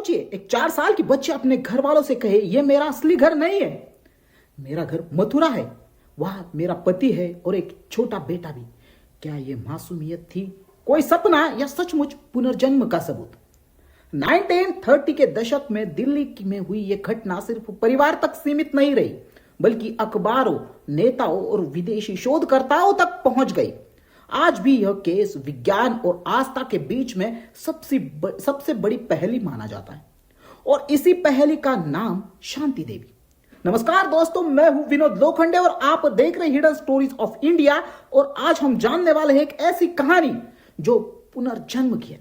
सोचिए, एक 4 साल की बच्ची अपने घर वालों से कहे यह मेरा असली घर नहीं है, मेरा घर मथुरा है, वह मेरा पति है और एक छोटा बेटा भी। क्या यह मासूमियत थी, कोई सपना, या सचमुच पुनर्जन्म का सबूत? 1930 के दशक में दिल्ली में हुई यह घटना सिर्फ परिवार तक सीमित नहीं रही, बल्कि अखबारों, नेताओं और विदेशी शोधकर्ताओं तक पहुंच गई। आज भी यह केस विज्ञान और आस्था के बीच में सबसे बड़ी पहेली माना जाता है, और इसी पहेली का नाम शांति देवी। नमस्कार दोस्तों, मैं हूं विनोद लोखंडे और आप देख रहे हैं हिडन स्टोरीज ऑफ इंडिया। और आज हम जानने वाले हैं एक ऐसी कहानी जो पुनर्जन्म की है।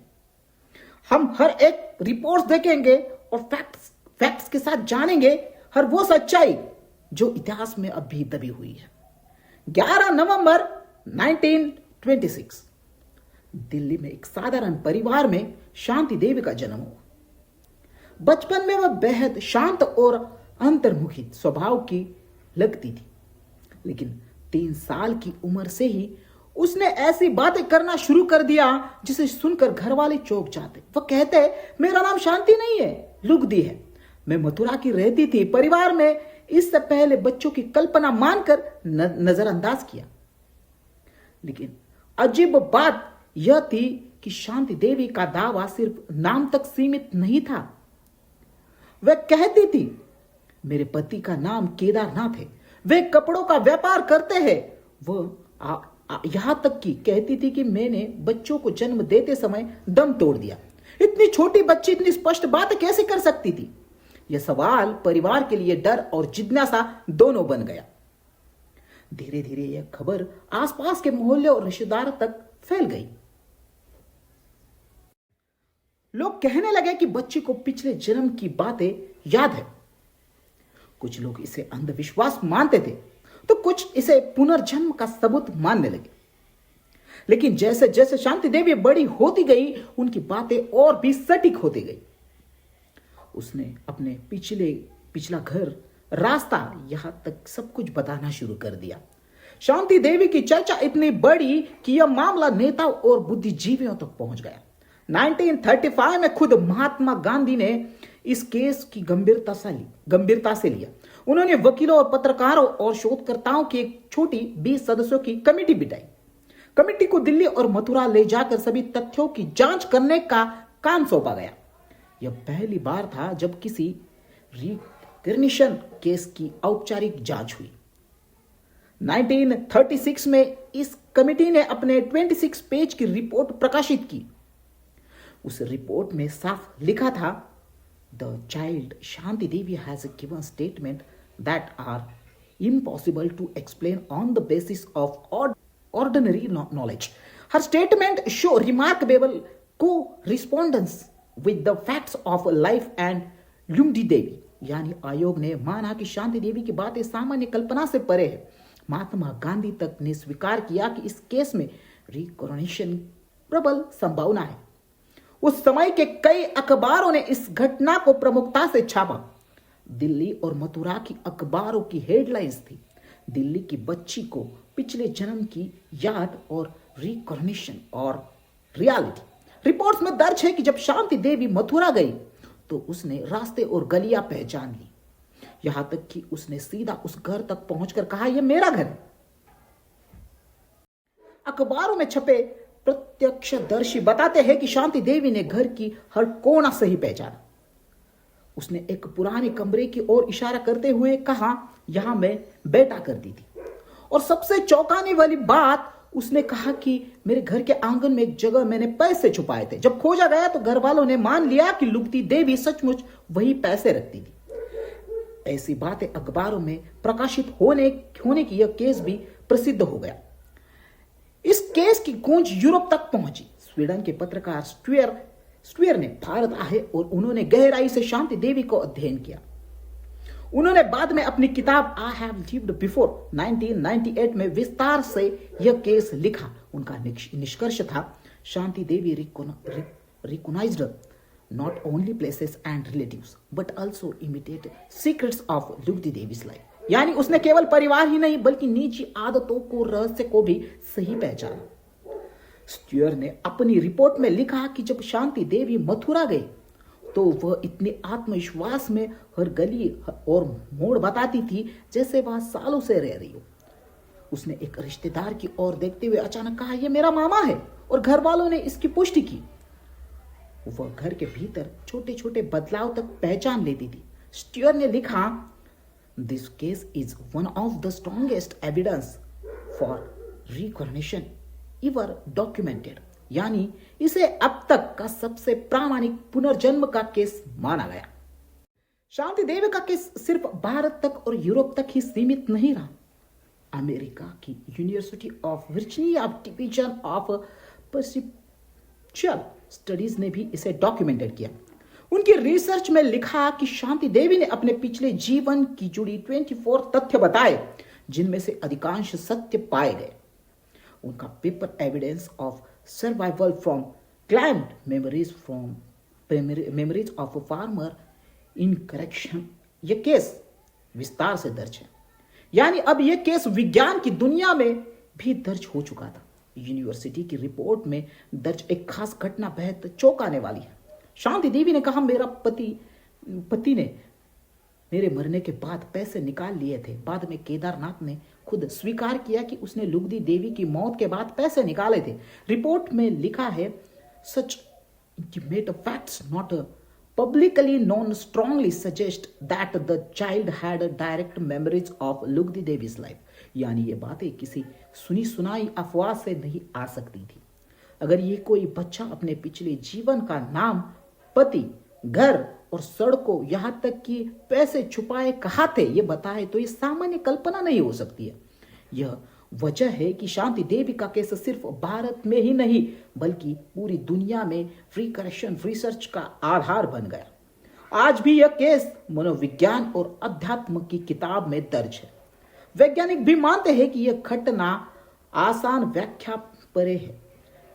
हम हर एक रिपोर्ट्स देखेंगे और फैक्ट्स के साथ जानेंगे हर वो सच्चाई जो इतिहास में अभी दबी हुई है। 11 नवंबर 1926 दिल्ली में एक साधारण परिवार में शांति देवी का जन्म हुआ। बचपन में वह बेहद शांत और अंतर्मुखी स्वभाव की लगती थी, लेकिन 3 साल की उम्र से ही उसने ऐसी बातें करना शुरू कर दिया जिसे सुनकर घर वाले चौंक जाते। वह कहते, मेरा नाम शांति नहीं है, लुगदी है। मैं मथुरा की रहती थी। परिवार में इससे पहले बच्चों की कल्पना मानकर नजरअंदाज किया, लेकिन अजीब बात यह थी कि शांति देवी का दावा सिर्फ नाम तक सीमित नहीं था। वह कहती थी, मेरे पति का नाम केदारनाथ है, वे कपड़ों का व्यापार करते हैं। वह यहां तक कि कहती थी कि मैंने बच्चों को जन्म देते समय दम तोड़ दिया। इतनी छोटी बच्ची इतनी स्पष्ट बात कैसे कर सकती थी? यह सवाल परिवार के लिए डर और जिज्ञासा दोनों बन गया। धीरे धीरे यह खबर आसपास के मोहल्ले और रिश्तेदार तक फैल गई। लोग कहने लगे कि बच्ची को पिछले जन्म की बातें याद है। कुछ लोग इसे अंधविश्वास मानते थे, तो कुछ इसे पुनर्जन्म का सबूत मानने लगे। लेकिन जैसे जैसे शांति देवी बड़ी होती गई, उनकी बातें और भी सटीक होती गई। उसने अपने पिछला घर, रास्ता, यहां तक सब कुछ बताना शुरू कर दिया। शांति देवी की चर्चा इतनी बड़ी कि यह मामला नेताओं और बुद्धिजीवियों तक पहुंच गया। 1935 में खुद महात्मा गांधी ने इस केस की गंभीरता से लिया। उन्होंने वकीलों और पत्रकारों और शोधकर्ताओं की एक छोटी 20 सदस्यों की कमेटी बिठाई। कमेटी को दिल्ली और मथुरा ले जाकर सभी तथ्यों की जांच करने का काम सौंपा गया। यह पहली बार था जब किसी रिकग्निशन केस की औपचारिक जांच हुई। 1936 में इस कमेटी ने अपने 26 पेज की रिपोर्ट प्रकाशित की। उस रिपोर्ट में साफ लिखा था, the child Shanti Devi has given statement that are impossible to explain on the basis of ordinary knowledge. Her statement show remarkable correspondence with the facts of life and लुगदी देवी। यानी आयोग ने माना कि शांति देवी की बातें सामान्य कल्पना से परे है। महात्मा गांधी तक ने स्वीकार किया कि इस केस में रिकॉग्निशन प्रबल संभावना है। उस समय के कई अखबारों ने इस घटना को प्रमुखता से छापा। दिल्ली और मथुरा की अखबारों की हेडलाइंस थी, दिल्ली की बच्ची को पिछले जन्म की याद और रिकॉग्निशन और रियलिटी। रिपोर्ट्स में दर्ज है कि जब शांति देवी मथुरा गई तो उसने रास्ते और गलियां पहचान ली। यहां तक कि उसने सीधा उस घर तक पहुंचकर कहा, यह मेरा घर है। अखबारों में छपे प्रत्यक्षदर्शी बताते हैं कि शांति देवी ने घर की हर कोना सही पहचाना। उसने एक पुराने कमरे की ओर इशारा करते हुए कहा, यहां मैं बैठा करती थी। और सबसे चौंकाने वाली बात, उसने कहा कि मेरे घर के आंगन में एक जगह मैंने पैसे छुपाए थे। जब खोजा गया तो घर वालों ने मान लिया कि लुगदी देवी सचमुच वही पैसे रखती थी। ऐसी बातें अखबारों में प्रकाशित होने की यह केस भी प्रसिद्ध हो गया। इस केस की गूंज यूरोप तक पहुंची। स्वीडन के पत्रकार स्ट्वेयर ने भारत आए और उन्होंने गहराई से शांति देवी को अध्ययन किया। उन्होंने बाद में अपनी किताब आई हैव लिव्ड बिफोर 1998 में विस्तार से यह केस लिखा। उनका निष्कर्ष था, Shanti Devi recognised not only places and relatives but also imitate secrets of लुगदी देवी's life। यानी उसने केवल परिवार ही नहीं बल्कि निजी आदतों को, रहस्य को भी सही पहचाना। स्ट्यूअर ने अपनी रिपोर्ट में लिखा कि जब शांति देवी मथुरा गई तो वह इतने आत्मविश्वास में हर गली और मोड़ बताती थी जैसे वह सालों से रह रही हो। उसने एक रिश्तेदार की ओर देखते हुए अचानक कहा, यह मेरा मामा है, और घर वालों ने इसकी पुष्टि की। वह घर के भीतर छोटे छोटे बदलाव तक पहचान लेती थी। स्टीयर ने लिखा, this case is one of the strongest evidence for recognition ever documented, यानी इसे अब तक का सबसे प्रामाणिक पुनर्जन्म का केस माना गया। शांति देवी का केस सिर्फ भारत तक और यूरोप तक ही सीमित नहीं रहा। अमेरिका की university of Virginia division of perceptual studies ने भी इसे डॉक्यूमेंटेड किया। उनकी रिसर्च में लिखा कि शांति देवी ने अपने पिछले जीवन की जुड़ी 24 तथ्य बताए, जिनमें से अधिकांश सत्य पाए गए। उनका paper evidence of survival from climbed memories of farmer in correction, यह केस विस्तार से दर्ज है। यानी अब यह केस विज्ञान की दुनिया में भी दर्ज हो चुका था। यूनिवर्सिटी की रिपोर्ट में दर्ज एक खास घटना बेहद चौंकाने वाली है। शांति देवी ने कहा, मेरा पति ने मेरे मरने के बाद पैसे निकाल लिए थे। बाद में केदारनाथ ने खुद स्वीकार किया कि उसने लुगदी देवी की मौत के बाद पैसे निकाले थे। रिपोर्ट में लिखा है, such intimate facts not publicly known strongly suggest that the child had direct memories of लुगदी देवी's life, यानी ये बातें किसी सुनी सुनाई अफवाह से नहीं आ सकती थी। अगर ये कोई बच्चा अपने पिछले जीवन का नाम, पति, घर और सड़कों, यहाँ तक कि पैसे छुपाए कहाँ थे ये बताए, तो ये सामान्य कल्पना नहीं हो सकती है। यह वजह है कि शांति देवी का केस सिर्फ भारत में ही नहीं बल्कि पूरी दुनिया में फ्री करेक्शन रिसर्च का आधार बन गया। आज भी यह केस मनोविज्ञान और अध्यात्म की किताब में दर्ज है। वैज्ञानिक भी मानते हैं कि यह घटना आसान व्याख्या परे है।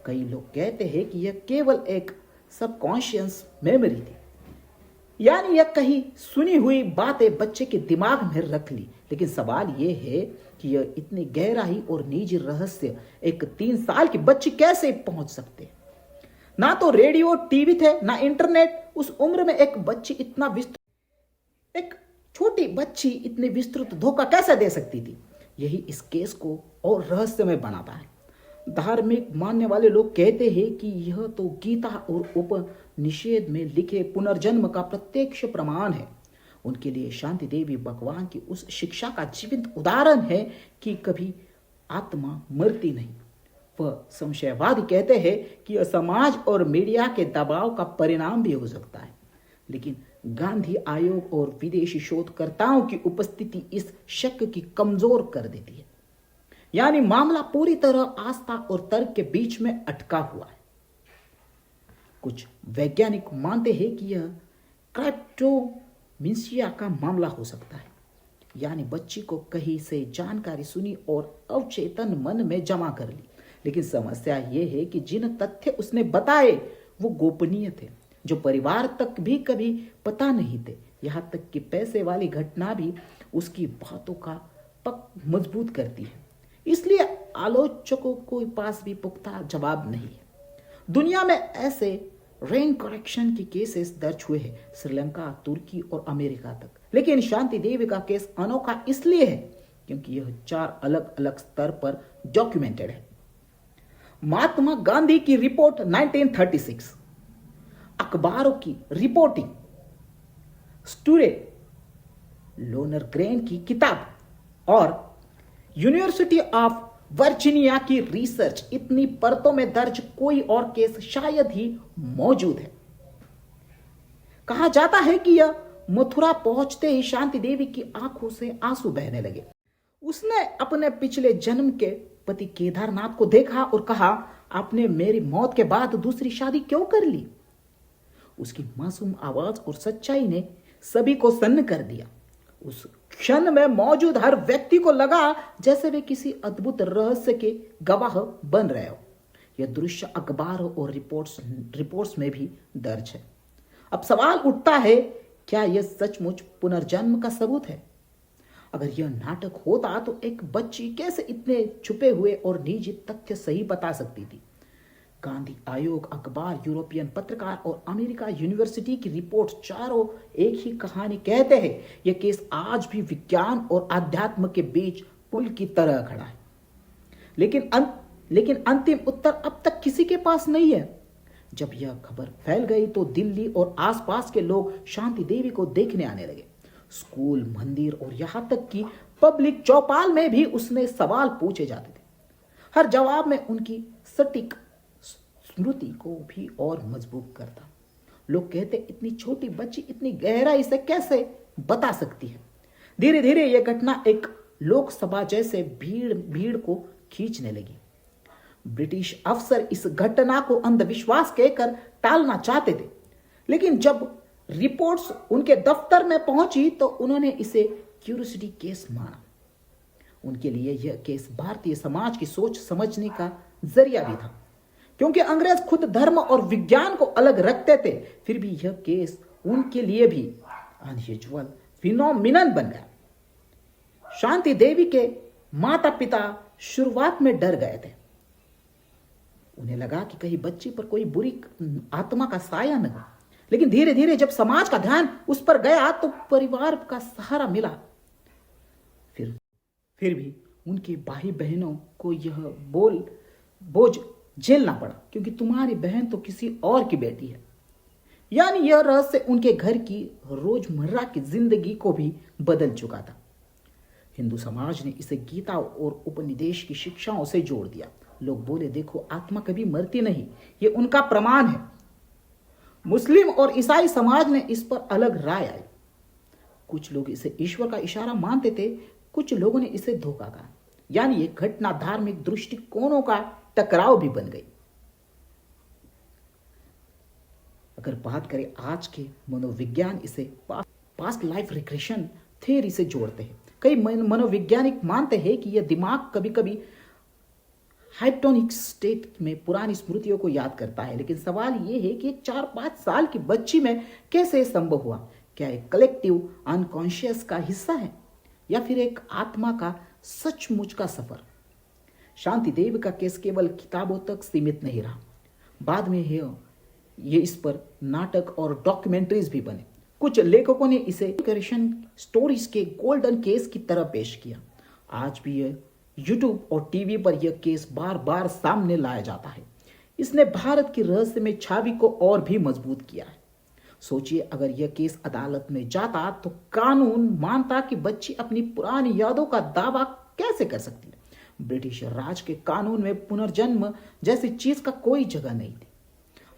कई लोग कहते हैं कि यह केवल एक सबकॉन्शियस मेमोरी थी, यानी यह कहीं सुनी हुई बातें बच्चे के दिमाग में रख ली। लेकिन सवाल यह है कि यह इतनी गहराई और निजी रहस्य एक 3 साल की बच्ची कैसे पहुंच सकते हैं? ना तो रेडियो टीवी थे, ना इंटरनेट। उस उम्र में एक छोटी बच्ची इतने विस्तृत धोखा कैसे दे सकती थी? यही इस केस को और रहस्यमय बनाता है। धार्मिक मानने वाले लोग कहते हैं कि यह तो गीता और उपनिषद में लिखे पुनर्जन्म का प्रत्यक्ष प्रमाण है। उनके लिए शांति देवी भगवान की उस शिक्षा का जीवंत उदाहरण है कि कभी आत्मा मरती नहीं। वह संशयवादी कहते हैं कि यह समाज और मीडिया के दबाव का परिणाम भी हो सकता है, लेकिन गांधी आयोग और विदेशी शोधकर्ताओं की उपस्थिति इस शक की कमजोर कर देती है। यानी मामला पूरी तरह आस्था और तर्क के बीच में अटका हुआ है। कुछ वैज्ञानिक मानते हैं कि यह क्राइप्टोमिंसिया का मामला हो सकता है, यानी बच्ची को कहीं से जानकारी सुनी और अवचेतन मन में जमा कर ली। लेकिन समस्या यह है कि जिन तथ्य उसने बताए वो गोपनीय थे, जो परिवार तक भी कभी पता नहीं थे। यहां तक कि पैसे वाली घटना भी उसकी बातों का पक मजबूत करती है। इसलिए आलोचकों के पास भी पुख्ता जवाब नहीं है। दुनिया में ऐसे रेन करेक्शन के केसेस दर्ज हुए हैं, श्रीलंका, तुर्की और अमेरिका तक। लेकिन शांति देवी का केस अनोखा इसलिए है क्योंकि यह 4 अलग अलग स्तर पर डॉक्यूमेंटेड है। महात्मा गांधी की रिपोर्ट 1936, अखबारों की रिपोर्टिंग, स्टूरे लोनरग्रेन की किताब और यूनिवर्सिटी ऑफ वर्जीनिया की रिसर्च। इतनी परतों में दर्ज कोई और केस शायद ही मौजूद है। कहा जाता है कि यह मथुरा पहुंचते ही शांति देवी की आंखों से आंसू बहने लगे। उसने अपने पिछले जन्म के पति केदारनाथ को देखा और कहा, आपने मेरी मौत के बाद दूसरी शादी क्यों कर ली? उसकी मासूम आवाज और सच्चाई ने सभी को सन्न कर दिया। उस क्षण में मौजूद हर व्यक्ति को लगा जैसे वे किसी अद्भुत रहस्य के गवाह बन रहे हो। यह दृश्य अखबार और रिपोर्ट्स में भी दर्ज है। अब सवाल उठता है, क्या यह सचमुच पुनर्जन्म का सबूत है? अगर यह नाटक होता तो एक बच्ची कैसे इतने छुपे हुए और निजी तथ्य सही बता सकती थी? गांधी आयोग, अखबार, यूरोपियन पत्रकार और अमेरिका यूनिवर्सिटी की रिपोर्ट चारों एक ही कहानी कहते हैं। यह केस आज भी विज्ञान और आध्यात्म के बीच पुल की तरह खड़ा है। लेकिन अंतिम उत्तर अब तक किसी के पास नहीं है। जब यह खबर फैल गई तो दिल्ली और आसपास के लोग शांति देवी को देखने आने लगे। स्कूल, मंदिर और यहां तक कि पब्लिक चौपाल में भी उसने सवाल पूछे जाते थे। हर जवाब में उनकी सटीक स्मृति को भी और मजबूत करता। लोग कहते, इतनी छोटी बच्ची इतनी गहराई से कैसे बता सकती है। धीरे धीरे यह घटना एक लोकसभा जैसे भीड़ को खींचने लगी। ब्रिटिश अफसर इस घटना को अंधविश्वास कहकर टालना चाहते थे, लेकिन जब रिपोर्ट्स उनके दफ्तर में पहुंची तो उन्होंने इसे क्यूरियोसिटी केस माना। उनके लिए यह केस भारतीय समाज की सोच समझने का जरिया भी था। क्योंकि अंग्रेज खुद धर्म और विज्ञान को अलग रखते थे, फिर भी यह केस उनके लिए भी अनयूजुअल फिनोमिनन बन गया। शांति देवी के माता पिता शुरुआत में डर गए थे। उन्हें लगा कि कहीं बच्ची पर कोई बुरी आत्मा का साया न हो। लेकिन धीरे धीरे जब समाज का ध्यान उस पर गया तो परिवार का सहारा मिला। फिर भी उनके भाई बहनों को यह बोझ झेलना पड़ा, क्योंकि तुम्हारी बहन तो किसी और की बेटी है। यानी यह रहस्य उनके घर की रोजमर्रा की जिंदगी को भी बदल चुका था। हिंदू समाज ने इसे गीता और उपनिषद की शिक्षाओं से जोड़ दिया। लोग बोले, देखो आत्मा कभी मरती नहीं, ये उनका प्रमाण है। मुस्लिम और ईसाई समाज ने इस पर अलग राय आई। कुछ लोग इसे ईश्वर का इशारा मानते थे, कुछ लोगों ने इसे धोखा कहा। यानी ये घटना धार्मिक दृष्टिकोणों का टकराव भी बन गई। अगर बात करें आज के मनोविज्ञान, इसे पास्ट लाइफ रिग्रेशन थ्योरी से जोड़ते हैं। कई मनोवैज्ञानिक मानते हैं कि यह दिमाग कभी कभी हाइप्नोटिक स्टेट में पुरानी स्मृतियों को याद करता है। लेकिन सवाल यह है कि 4-5 साल की बच्ची में कैसे संभव हुआ? क्या एक कलेक्टिव अनकॉन्शियस का हिस्सा है या फिर एक आत्मा का सचमुच का सफर? शांति देव का केस केवल किताबों तक सीमित नहीं रहा। बाद में ये इस पर नाटक और डॉक्यूमेंट्रीज भी बने। कुछ लेखकों ने इसे क्रिएशन स्टोरीज के गोल्डन केस की तरह पेश किया। आज भी यह यूट्यूब और टीवी पर यह केस बार बार सामने लाया जाता है। इसने भारत की रहस्यमय छवि को और भी मजबूत किया है। सोचिए, अगर यह केस अदालत में जाता तो कानून मानता कि बच्ची अपनी पुरानी यादों का दावा कैसे कर सकती है। ब्रिटिश राज के कानून में पुनर्जन्म जैसी चीज का कोई जगह नहीं थी।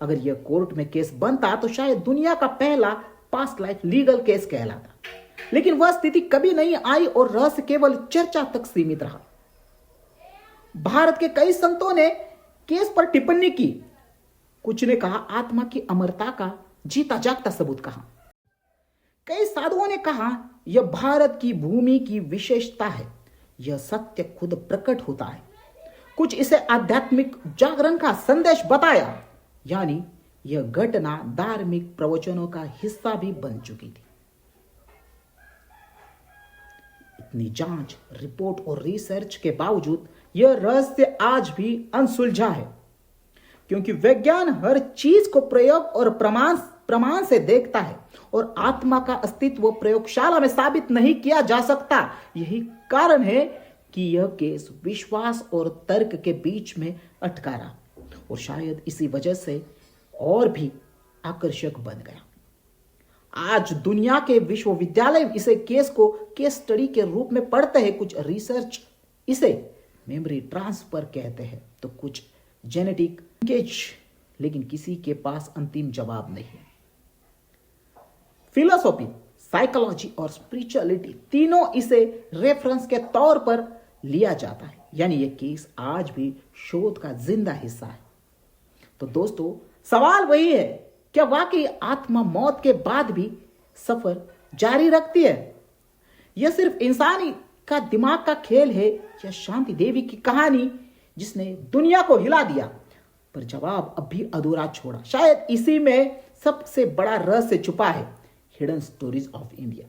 अगर यह कोर्ट में केस बनता तो शायद दुनिया का पहला पास्ट लाइफ लीगल केस कहलाता। लेकिन वह स्थिति कभी नहीं आई और रहस्य केवल चर्चा तक सीमित रहा। भारत के कई संतों ने केस पर टिप्पणी की। कुछ ने कहा आत्मा की अमरता का जीता जागता सबूत कहा। कई साधुओं ने कहा यह भारत की भूमि की विशेषता है, यह सत्य खुद प्रकट होता है। कुछ इसे आध्यात्मिक जागरण का संदेश बताया। यानी यह घटना धार्मिक प्रवचनों का हिस्सा भी बन चुकी थी। इतनी जांच, रिपोर्ट और रिसर्च के बावजूद यह रहस्य आज भी अनसुलझा है, क्योंकि विज्ञान हर चीज को प्रयोग और प्रमाण से देखता है और आत्मा का अस्तित्व प्रयोगशाला में साबित नहीं किया जा सकता। यही कारण है कि यह केस विश्वास और तर्क के बीच में अटका रहा और शायद इसी वजह से और भी आकर्षक बन गया। आज दुनिया के विश्वविद्यालय इसे केस को केस स्टडी के रूप में पढ़ते हैं। कुछ रिसर्च इसे मेमोरी ट्रांसफर कहते हैं तो कुछ जेनेटिक लिंकेज, लेकिन किसी के पास अंतिम जवाब नहीं है। फिलोसॉफी, साइकोलॉजी और स्पिरिचुअलिटी तीनों इसे रेफरेंस के तौर पर लिया जाता है। यानी यह केस आज भी शोध का जिंदा हिस्सा है। तो दोस्तों, सवाल वही है, क्या वाकई आत्मा मौत के बाद भी सफर जारी रखती है? यह सिर्फ इंसानी का दिमाग का खेल है या शांति देवी की कहानी जिसने दुनिया को हिला दिया? पर जवाब अब भी अधूरा छोड़ा। शायद इसी में सबसे बड़ा रहस्य छुपा है, hidden stories of India.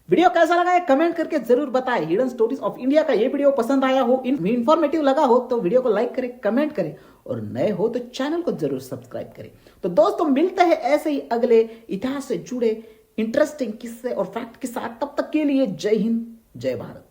Video कैसा लगा है कमेंट करके जरूर बताएं। हिडन स्टोरीज ऑफ इंडिया का ये वीडियो पसंद आया हो, इंफॉर्मेटिव लगा हो तो वीडियो को लाइक करें, कमेंट करें और नए हो तो चैनल को जरूर सब्सक्राइब करें। तो दोस्तों मिलते हैं ऐसे ही अगले इतिहास से जुड़े इंटरेस्टिंग किस्से और फैक्ट के साथ। तब तक के लिए जय हिंद, जय भारत।